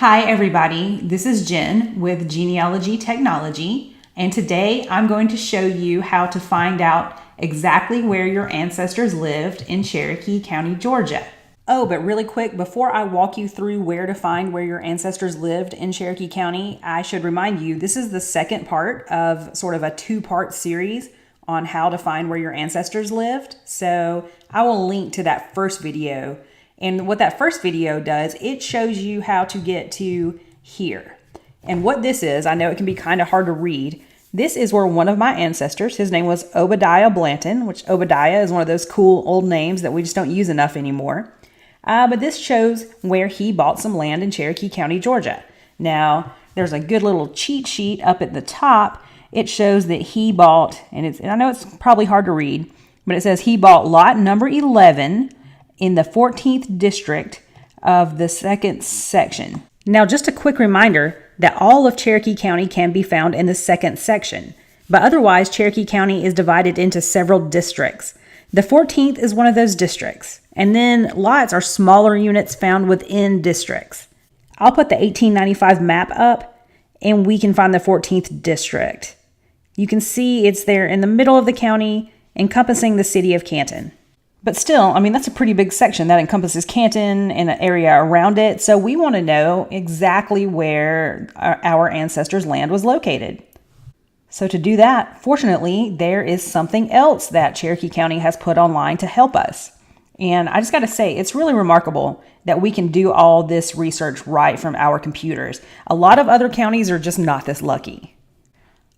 Hi everybody, this is Jen with Genealogy Technology, and today I'm going to show you how to find out exactly where your ancestors lived in Cherokee County, Georgia. Oh, but really quick, before I walk you through where to find where your ancestors lived in Cherokee County, I should remind you this is the second part of sort of a two-part series on how to find where your ancestors lived. So I will link to that first video. And what that first video does, it shows you how to get to here. And what this is, I know it can be kind of hard to read. This is where one of my ancestors, his name was Obadiah Blanton, which Obadiah is one of those cool old names that we just don't use enough anymore. But this shows where he bought some land in Cherokee County, Georgia. Now, there's a good little cheat sheet up at the top. It shows that he bought, and I know it's probably hard to read, but it says he bought lot number 11 in the 14th district of the second section. Now, just a quick reminder that all of Cherokee County can be found in the second section, but otherwise Cherokee County is divided into several districts. The 14th is one of those districts, and then lots are smaller units found within districts. I'll put the 1895 map up, and we can find the 14th district. You can see it's there in the middle of the county, encompassing the city of Canton. But still, I mean, that's a pretty big section that encompasses Canton and an area around it. So we want to know exactly where our ancestors' land was located. So to do that, fortunately, there is something else that Cherokee County has put online to help us. And I just got to say, it's really remarkable that we can do all this research right from our computers. A lot of other counties are just not this lucky.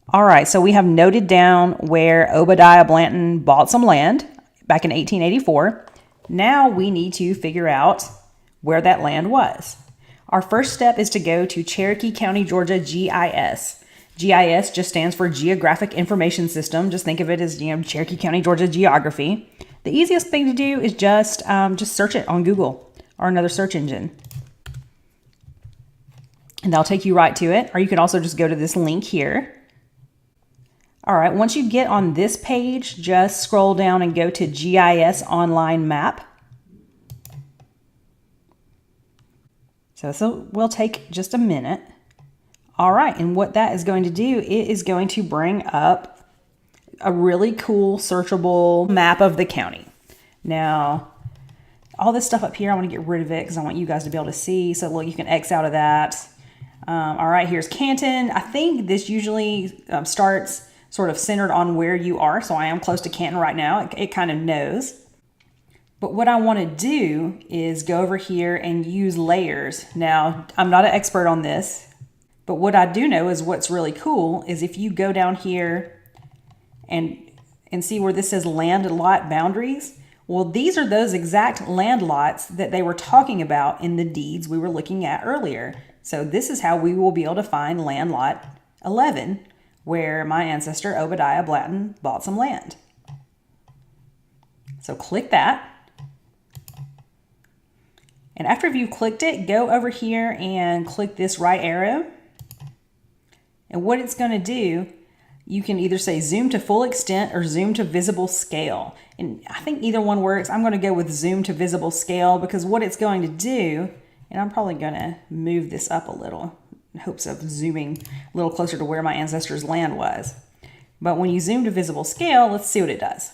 All right, so we have noted down where Obadiah Blanton bought some land back in 1884. Now we need to figure out where that land was. Our first step is to go to Cherokee County, Georgia GIS. GIS just stands for Geographic Information System. Just think of it as, Cherokee County, Georgia geography. The easiest thing to do is just search it on Google or another search engine. And that'll take you right to it. Or you can also just go to this link here. All right, once you get on this page, just scroll down and go to GIS Online Map. So this will take just a minute. All right, and what that is going to do, it is going to bring up a really cool searchable map of the county. Now, all this stuff up here, I want to get rid of it because I want you guys to be able to see. So look, you can X out of that. All right, here's Canton. I think this usually starts sort of centered on where you are. So I am close to Canton right now. It kind of knows. But what I want to do is go over here and use layers. Now, I'm not an expert on this, but what I do know is what's really cool is if you go down here and see where this says land lot boundaries, well, these are those exact land lots that they were talking about in the deeds we were looking at earlier. So this is how we will be able to find land lot 11, where my ancestor Obadiah Blanton bought some land. So click that. And after you've clicked it, go over here and click this right arrow. And what it's going to do, you can either say zoom to full extent or zoom to visible scale. And I think either one works. I'm going to go with zoom to visible scale because what it's going to do, and I'm probably going to move this up a little in hopes of zooming a little closer to where my ancestors' land was. But when you zoom to visible scale, let's see what it does.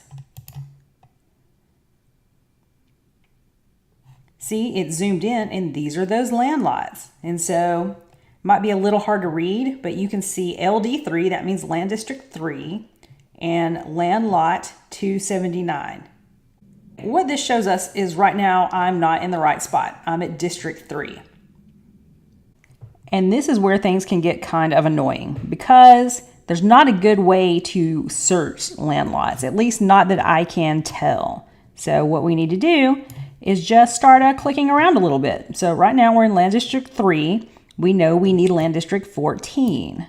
See, it zoomed in and these are those land lots. And so might be a little hard to read, but you can see LD3, that means Land District 3, and Land Lot 279. What this shows us is right now I'm not in the right spot. I'm at District 3. And this is where things can get kind of annoying because there's not a good way to search land lots, at least not that I can tell. So what we need to do is just start clicking around a little bit. So right now we're in Land District 3. We know we need Land District 14.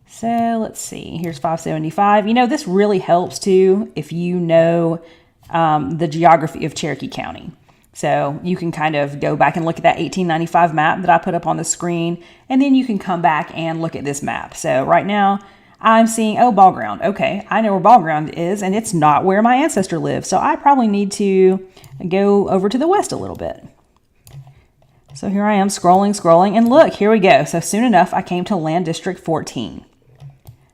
So let's see, here's 575. This really helps too if you know the geography of Cherokee County. So you can kind of go back and look at that 1895 map that I put up on the screen, and then you can come back and look at this map. So right now I'm seeing, Ball Ground. Okay, I know where Ball Ground is, and it's not where my ancestor lived. So I probably need to go over to the west a little bit. So here I am scrolling, and look, here we go. So soon enough, I came to Land District 14.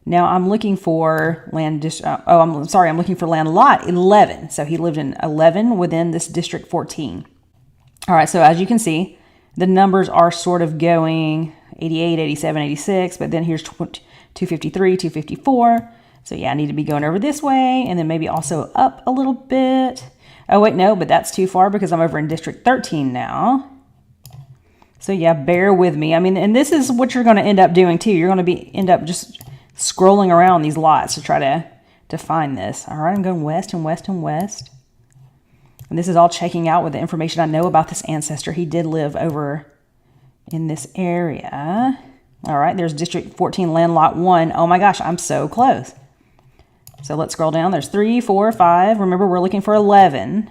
Now I'm looking for I'm looking for land lot 11. So he lived in 11 within this District 14. All right, so as you can see, the numbers are sort of going 88, 87, 86, but then here's 253, 254. So yeah, I need to be going over this way and then maybe also up a little bit. Oh wait, no, but that's too far because I'm over in District 13 now. So yeah, bear with me. I mean, and this is what you're going to end up doing too. You're going to end up just scrolling around these lots to try to find this. All right, I'm going west and west and west. And this is all checking out with the information I know about this ancestor. He did live over in this area. All right, there's District 14 land lot 1. Oh my gosh, I'm so close. So let's scroll down. There's 3, 4, 5. Remember, we're looking for 11.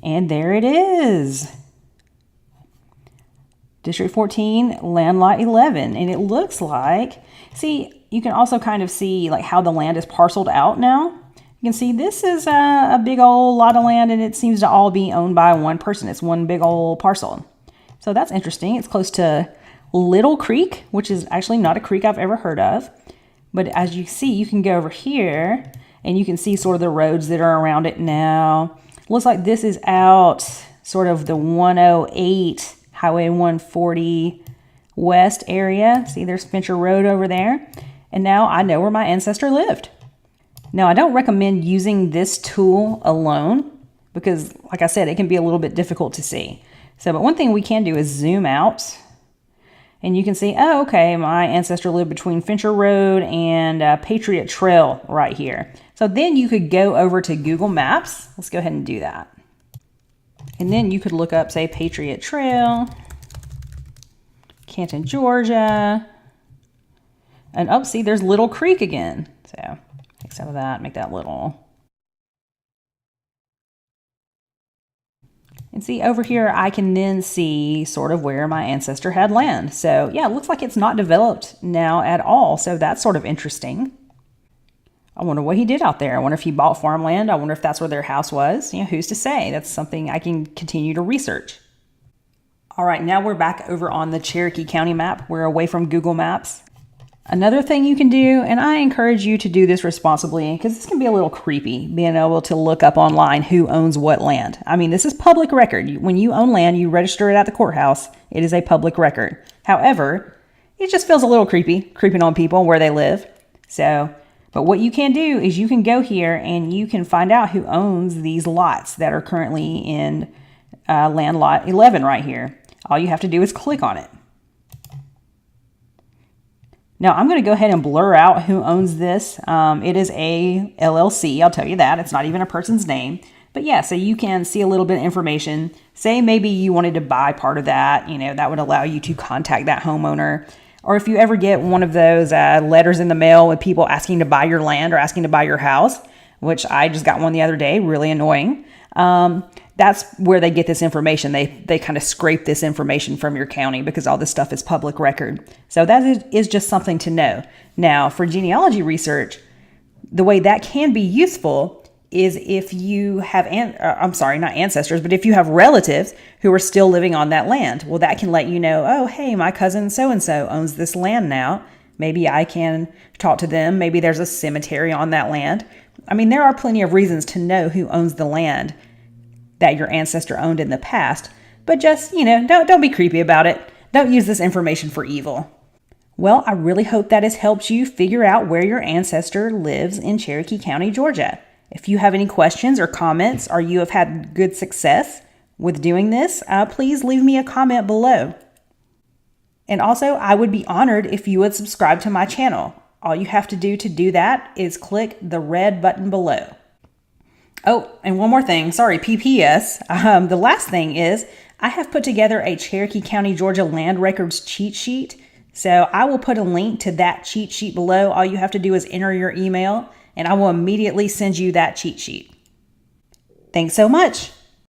And there it is. District 14, land lot 11. And it looks like, see, you can also kind of see like how the land is parceled out now. You can see this is a big old lot of land, and it seems to all be owned by one person. It's one big old parcel. So that's interesting. It's close to Little Creek, which is actually not a creek I've ever heard of. But as you see, you can go over here and you can see sort of the roads that are around it now. Looks like this is out sort of the 108, Highway 140 west area. See, there's Fincher Road over there. And now I know where my ancestor lived. Now, I don't recommend using this tool alone because, like I said, it can be a little bit difficult to see. So, but one thing we can do is zoom out. And you can see, oh, okay, my ancestor lived between Fincher Road and Patriot Trail right here. So then you could go over to Google Maps. Let's go ahead and do that. And then you could look up, say, Patriot Trail, Canton, Georgia. And, oh, see, there's Little Creek again. So take some of that, make that little. And see, over here, I can then see sort of where my ancestor had land. So yeah, it looks like it's not developed now at all. So that's sort of interesting. I wonder what he did out there. I wonder if he bought farmland. I wonder if that's where their house was. You know, who's to say? That's something I can continue to research. All right, now we're back over on the Cherokee County map. We're away from Google Maps. Another thing you can do, and I encourage you to do this responsibly because this can be a little creepy, being able to look up online who owns what land. I mean, this is public record. When you own land, you register it at the courthouse. It is a public record. However, it just feels a little creepy, creeping on people where they live. So, but what you can do is you can go here and you can find out who owns these lots that are currently in land lot 11 right here. All you have to do is click on it. Now, I'm going to go ahead and blur out who owns this. It is a LLC, I'll tell you that. It's not even a person's name. But yeah, so you can see a little bit of information. Say maybe you wanted to buy part of that, you know, that would allow you to contact that homeowner. Or if you ever get one of those letters in the mail with people asking to buy your land or asking to buy your house, which I just got one the other day, really annoying. That's where they get this information. They kind of scrape this information from your county because all this stuff is public record. So that is just something to know. Now, for genealogy research, the way that can be useful is if you have, not ancestors, but if you have relatives who are still living on that land. Well, that can let you know, oh, hey, my cousin so-and-so owns this land now. Maybe I can talk to them. Maybe there's a cemetery on that land. I mean, there are plenty of reasons to know who owns the land that your ancestor owned in the past, but just, you know, don't be creepy about it. Don't use this information for evil. Well, I really hope that has helped you figure out where your ancestor lives in Cherokee County, Georgia. If you have any questions or comments, or you have had good success with doing this, please leave me a comment below. And also, I would be honored if you would subscribe to my channel. All you have to do that is click the red button below. Oh, and one more thing. Sorry, PPS. The last thing is I have put together a Cherokee County, Georgia land records cheat sheet. So I will put a link to that cheat sheet below. All you have to do is enter your email and I will immediately send you that cheat sheet. Thanks so much.